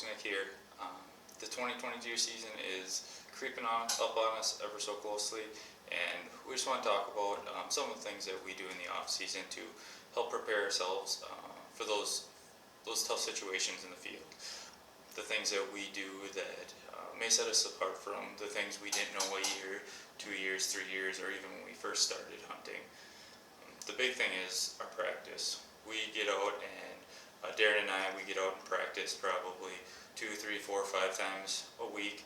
Folksnick here. The 2022 season is creeping up on us ever so closely, and we just want to talk about some of the things that we do in the off season to help prepare ourselves for those tough situations in the field. The things that we do that may set us apart from the things we didn't know a year, 2 years, 3 years, or even when we first started hunting. The big thing is our practice. We get out and Darren and I, we get out and practice probably 2, 3, 4, 5 times a week,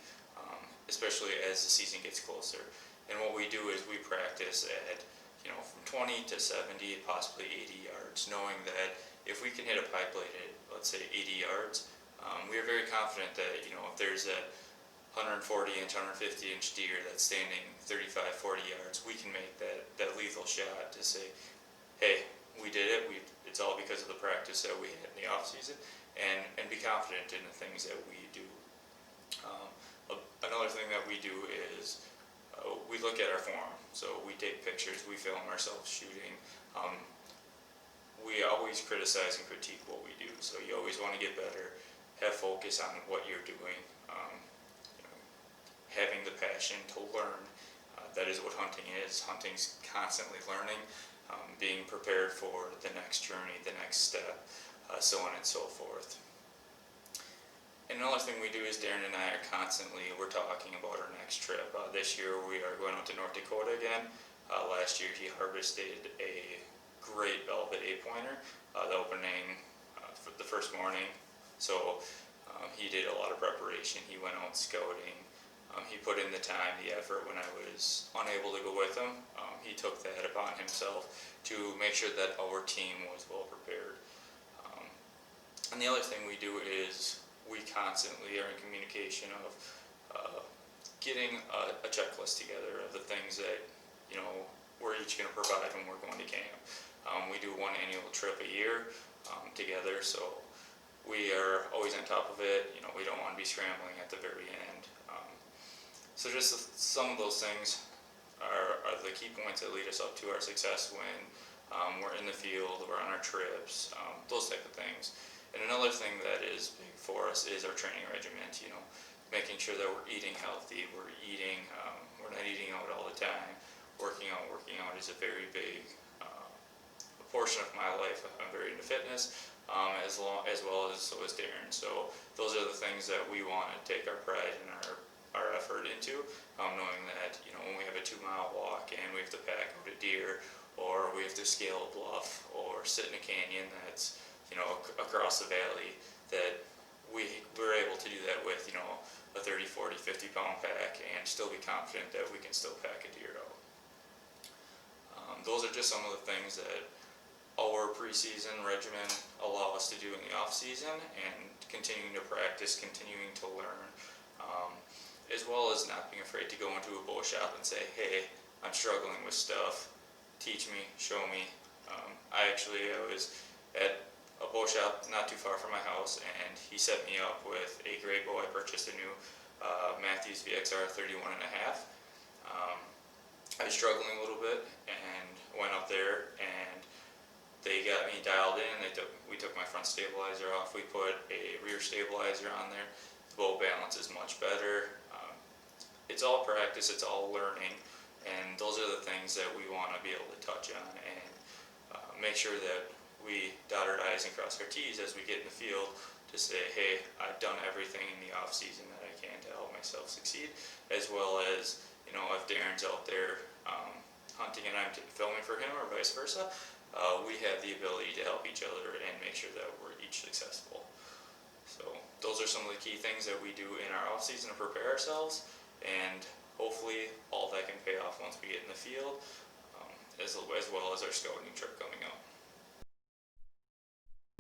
especially as the season gets closer. And what we do is we practice at, from 20 to 70, possibly 80 yards, knowing that if we can hit a pie plate at, let's say, 80 yards, we are very confident that, if there's a 140-inch, 150-inch deer that's standing 35, 40 yards, we can make that lethal shot to say, hey, we did it. It's all because of the practice that we had in the off season, and be confident in the things that we do. Another thing that we do is we look at our form. So we take pictures, we film ourselves shooting. We always criticize and critique what we do. So you always want to get better, have focus on what you're doing, having the passion to learn. That is what hunting is. Hunting's constantly learning. Being prepared for the next journey, the next step, so on and so forth. And another thing we do is Darren and I are we're talking about our next trip. This year we are going out to North Dakota again. Last year he harvested a great velvet 8-pointer, the opening for the first morning. So he did a lot of preparation. He went out scouting. He put in the time, the effort. When I was unable to go with him, he took that upon himself to make sure that our team was well prepared. And the other thing we do is we constantly are in communication of getting a checklist together of the things that we're each going to provide when we're going to camp. We do one annual trip a year together, so we are always on top of it. We don't want to be scrambling at the very end. So just some of those things are the key points that lead us up to our success when we're in the field, we're on our trips, those type of things. And another thing that is big for us is our training regimen. Making sure that we're eating healthy, we're not eating out all the time. Working out is a very big portion of my life. I'm very into fitness, as well as so is Darren. So those are the things that we want to take our pride and our effort into, knowing that when we have a 2-mile walk and we have to pack out a deer, or we have to scale a bluff, or sit in a canyon that's across the valley, that we're able to do that with a 30, 40, 50-pound pack and still be confident that we can still pack a deer out. Those are just some of the things that our preseason regimen allow us to do in the off season, and continuing to practice, continuing to learn. As well as not being afraid to go into a bow shop and say, hey, I'm struggling with stuff, teach me, show me. I was at a bow shop not too far from my house, and he set me up with a great bow. I purchased a new Mathews VXR 31.5. I was struggling a little bit and went up there, and they got me dialed in. We took my front stabilizer off. We put a rear stabilizer on there. The bow balance is much better. It's all practice, it's all learning, and those are the things that we want to be able to touch on and make sure that we dot our I's and cross our T's as we get in the field to say, hey, I've done everything in the off season that I can to help myself succeed, as well as if Darren's out there hunting and I'm filming for him, or vice versa, we have the ability to help each other and make sure that we're each successful. So those are some of the key things that we do in our off season to prepare ourselves, and hopefully all that can pay off once we get in the field, as well as our scouting trip coming up.